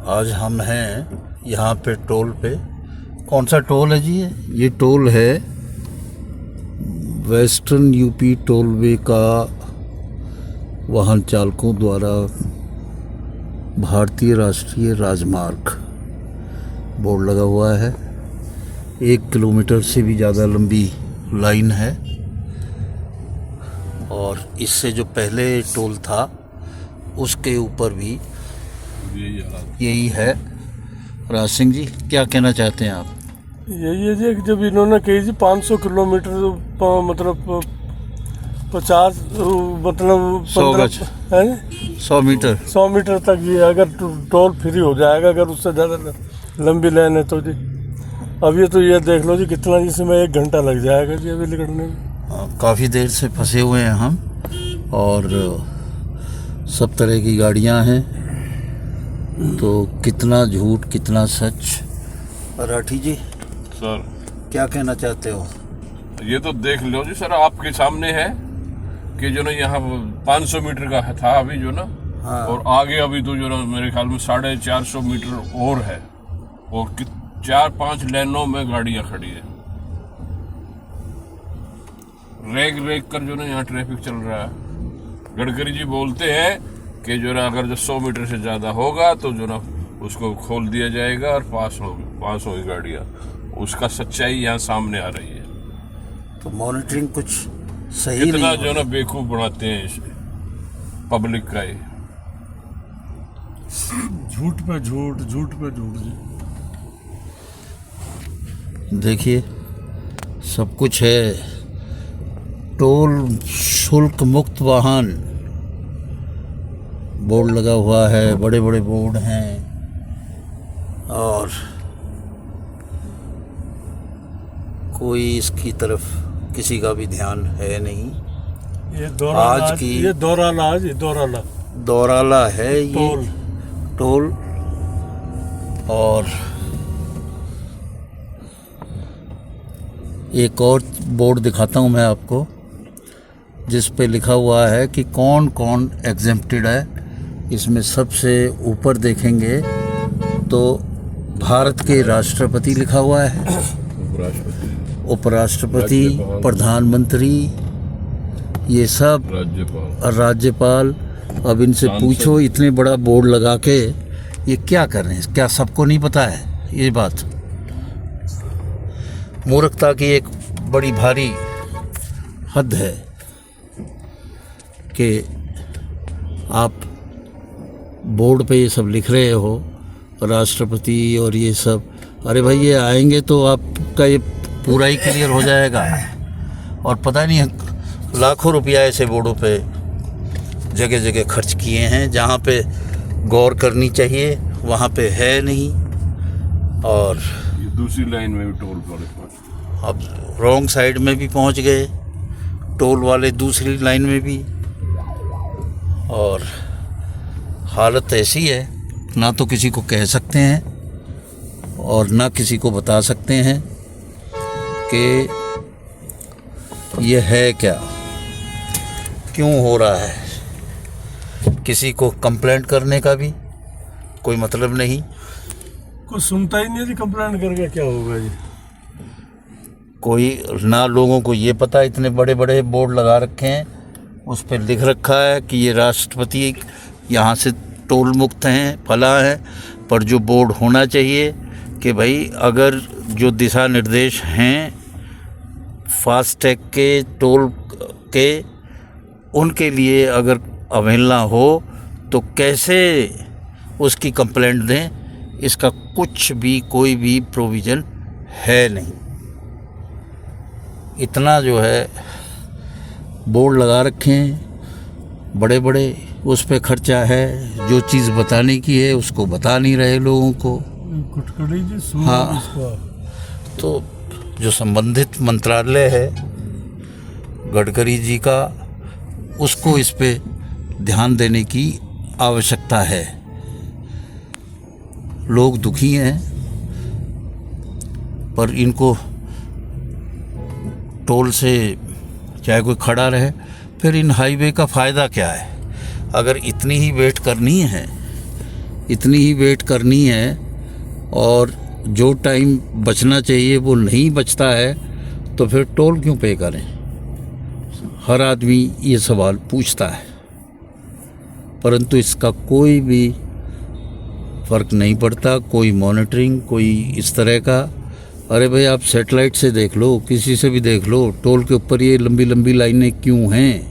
आज हम हैं यहाँ पे टोल पे। कौन सा टोल है जी? ये टोल है वेस्टर्न यूपी टोलवे का वाहन चालकों द्वारा भारतीय राष्ट्रीय राजमार्ग बोर्ड लगा हुआ है। 1 किलोमीटर से भी ज़्यादा लंबी लाइन है और इससे जो पहले टोल था उसके ऊपर भी यही है। राज सिंह जी, क्या कहना चाहते हैं आप? यही है जी, जब इन्होंने कही जी 500 किलोमीटर मतलब 50 मतलब 100 गज है 100 मीटर तक ये अगर टोल फ्री हो जाएगा, अगर उससे ज़्यादा लंबी लाइन है तो जी। अब ये देख लो जी कितना, जिसमें 1 घंटा लग जाएगा जी अभी निकलने में। काफ़ी देर से फंसे हुए हैं हम और सब तरह की गाड़ियां हैं, तो कितना झूठ कितना सच। राठी जी सर, क्या कहना चाहते हो? ये तो देख लो जी सर, आपके सामने है कि जो ना यहाँ 500 मीटर का था अभी जो ना, हाँ। और आगे अभी तो जो ना मेरे ख्याल में 450 मीटर और है और 4-5 लाइनों में गाड़ियां खड़ी है। रेग कर जो ना यहाँ ट्रैफिक चल रहा है। गडकरी जी बोलते हैं कि जो ना अगर जो 100 मीटर से ज़्यादा होगा तो जो ना उसको खोल दिया जाएगा और पास होगी गाड़ियाँ। उसका सच्चाई यहाँ सामने आ रही है। तो मॉनिटरिंग कुछ सही कितना नहीं जो ना बेवकूफ़ बनाते हैं इस पब्लिक का। ये झूठ पे झूठ जी। देखिए, सब कुछ है। टोल शुल्क मुक्त वाहन बोर्ड लगा हुआ है, बड़े बड़े बोर्ड हैं और कोई इसकी तरफ किसी का भी ध्यान है नहीं। ये दौराला है ये टोल। और एक और बोर्ड दिखाता हूँ मैं आपको, जिस पे लिखा हुआ है कि कौन कौन एग्जेम्प्टेड है। इसमें सबसे ऊपर देखेंगे तो भारत के राष्ट्रपति लिखा हुआ है, उपराष्ट्रपति, प्रधानमंत्री, ये सब, राज्यपाल। अब इनसे पूछो, इतने बड़ा बोर्ड लगा के ये क्या कर रहे हैं? क्या सबको नहीं पता है ये बात? मूर्खता की एक बड़ी भारी हद है कि आप बोर्ड पे ये सब लिख रहे हो, राष्ट्रपति और ये सब। अरे भाई, ये आएंगे तो आपका ये पूरा ही क्लियर हो जाएगा। और पता नहीं लाखों रुपया ऐसे बोर्डों पे जगह जगह खर्च किए हैं, जहाँ पे गौर करनी चाहिए वहाँ पे है नहीं। और ये दूसरी लाइन में भी टोल पड़े, अब रॉन्ग साइड में भी पहुँच गए टोल वाले, दूसरी लाइन में भी। और हालत ऐसी है, ना तो किसी को कह सकते हैं और ना किसी को बता सकते हैं कि ये है क्या, क्यों हो रहा है। किसी को कंप्लेंट करने का भी कोई मतलब नहीं। कोई सुनता ही नहीं जी, कंप्लेंट करके क्या होगा जी। कोई ना, लोगों को ये पता, इतने बड़े बड़े बोर्ड लगा रखे हैं, उस पर लिख रखा है कि ये राष्ट्रपति यहाँ से टोल मुक्त हैं, फला है। पर जो बोर्ड होना चाहिए कि भाई, अगर जो दिशा निर्देश हैं फास्टैग के, टोल के, उनके लिए अगर अवहेलना हो तो कैसे उसकी कंप्लेंट दें, इसका कुछ भी कोई भी प्रोविज़न है नहीं। इतना जो है बोर्ड लगा रखे हैं बड़े बड़े, उस पे खर्चा है। जो चीज़ बताने की है उसको बता नहीं रहे लोगों को। हाँ, तो जो संबंधित मंत्रालय है गडकरी जी का, उसको इस पे ध्यान देने की आवश्यकता है। लोग दुखी हैं, पर इनको टोल से चाहे कोई खड़ा रहे, फिर इन हाईवे का फ़ायदा क्या है? अगर इतनी ही वेट करनी है इतनी ही वेट करनी है, और जो टाइम बचना चाहिए वो नहीं बचता है तो फिर टोल क्यों पे करें? हर आदमी ये सवाल पूछता है, परंतु इसका कोई भी फ़र्क नहीं पड़ता, कोई मॉनिटरिंग, कोई इस तरह का। अरे भाई, आप सैटेलाइट से देख लो, किसी से भी देख लो, टोल के ऊपर ये लंबी लंबी लाइनें क्यों हैं?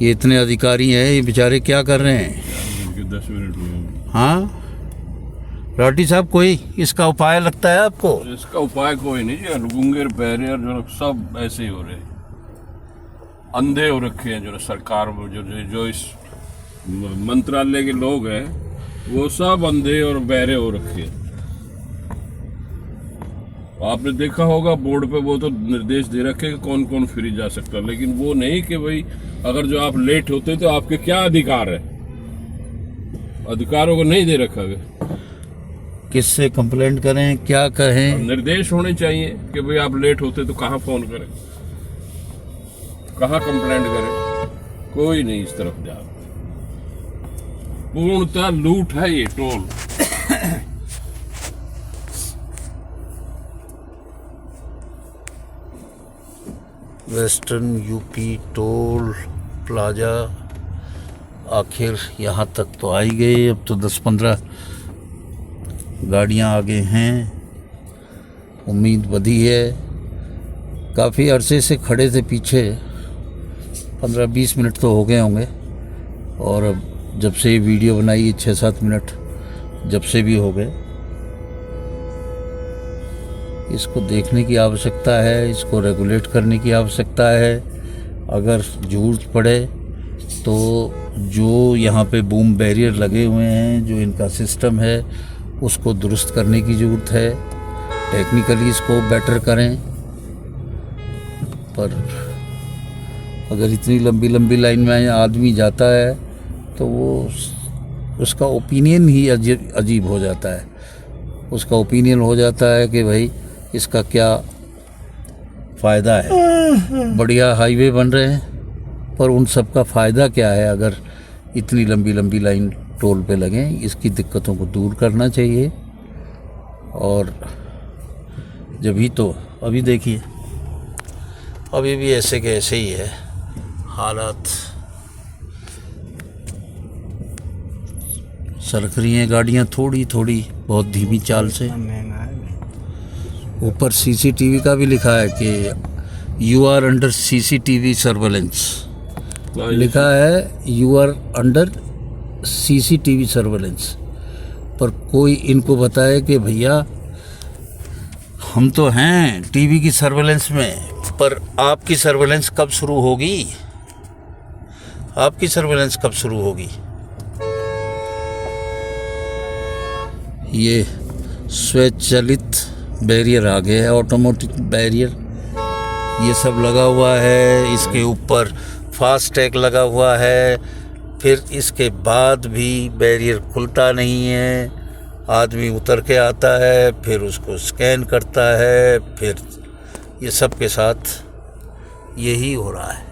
ये इतने अधिकारी हैं, ये बेचारे क्या कर रहे हैं? 10 मिनट हुए। हाँ राठी साहब, कोई इसका उपाय लगता है आपको? इसका उपाय कोई नहीं जी, गुंगेर बैरियर जो सब ऐसे ही हो रहे, अंधे हो रखे हैं जो सरकार में, जो इस मंत्रालय के लोग हैं वो सब अंधे और बहरे हो रखे हैं। आपने देखा होगा बोर्ड पे वो तो निर्देश दे रखे कि कौन कौन फ्री जा सकता है, लेकिन वो नहीं कि भाई अगर जो आप लेट होते तो आपके क्या अधिकार है, अधिकारों को नहीं दे रखा गया। किससे कंप्लेंट करें, क्या कहें? निर्देश होने चाहिए कि भाई आप लेट होते तो कहाँ फोन करें, कहाँ कंप्लेंट करें, कोई नहीं इस तरफ जा। पूर्णतः लूट है ये toll. Western UP toll plaza आखिर यहाँ तक तो आ ही गए। अब तो 10-15 गाड़ियाँ आगे हैं, उम्मीद बढ़ी है। काफ़ी अरसे से खड़े थे पीछे, 15-20 मिनट तो हो गए होंगे, और अब जब से ये वीडियो बनाई 6-7 मिनट जब से भी हो गए। इसको देखने की आवश्यकता है, इसको रेगुलेट करने की आवश्यकता है। अगर ज़रूरत पड़े तो जो यहाँ पे बूम बैरियर लगे हुए हैं, जो इनका सिस्टम है, उसको दुरुस्त करने की ज़रूरत है। टेक्निकली इसको बेटर करें, पर अगर इतनी लंबी लंबी लाइन में आदमी जाता है तो वो उसका ओपिनियन ही अजीब हो जाता है। उसका ओपिनियन हो जाता है कि भाई इसका क्या फ़ायदा है। बढ़िया हाईवे बन रहे हैं, पर उन सब का फ़ायदा क्या है अगर इतनी लंबी लंबी लाइन टोल पे लगें? इसकी दिक्कतों को दूर करना चाहिए। और जब ही तो अभी देखिए, अभी भी ऐसे के ऐसे ही है हालात। सरक रही हैं गाड़ियाँ थोड़ी थोड़ी, बहुत धीमी चाल से। ऊपर सीसीटीवी का भी लिखा है कि you are under CCTV surveillance, लिखा है you are under CCTV surveillance. पर कोई इनको बताए कि भैया हम तो हैं टीवी की सर्वेलेंस में, पर आपकी सर्वेलेंस कब शुरू होगी? आपकी सर्वेलेंस कब शुरू होगी? ये स्वचालित बैरियर आ गया है, ऑटोमेटिक बैरियर, ये सब लगा हुआ है। इसके ऊपर फास्टैग लगा हुआ है, फिर इसके बाद भी बैरियर खुलता नहीं है। आदमी उतर के आता है, फिर उसको स्कैन करता है, फिर ये सब के साथ यही हो रहा है।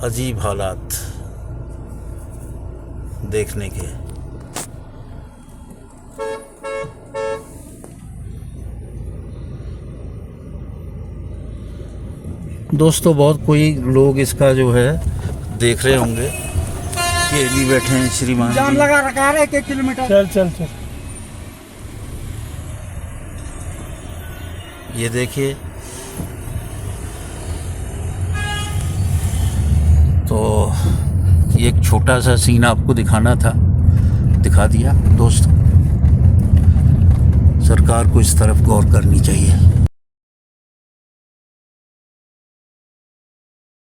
अजीब हालात देखने के। दोस्तों, बहुत कोई लोग इसका जो है देख रहे होंगे। ये भी बैठे हैं श्रीमान जाम जी। लगा रखा है 1 किलोमीटर। चल चल चल। ये देखिए, तो ये एक छोटा सा सीन आपको दिखाना था, दिखा दिया। दोस्त, सरकार को इस तरफ गौर करनी चाहिए।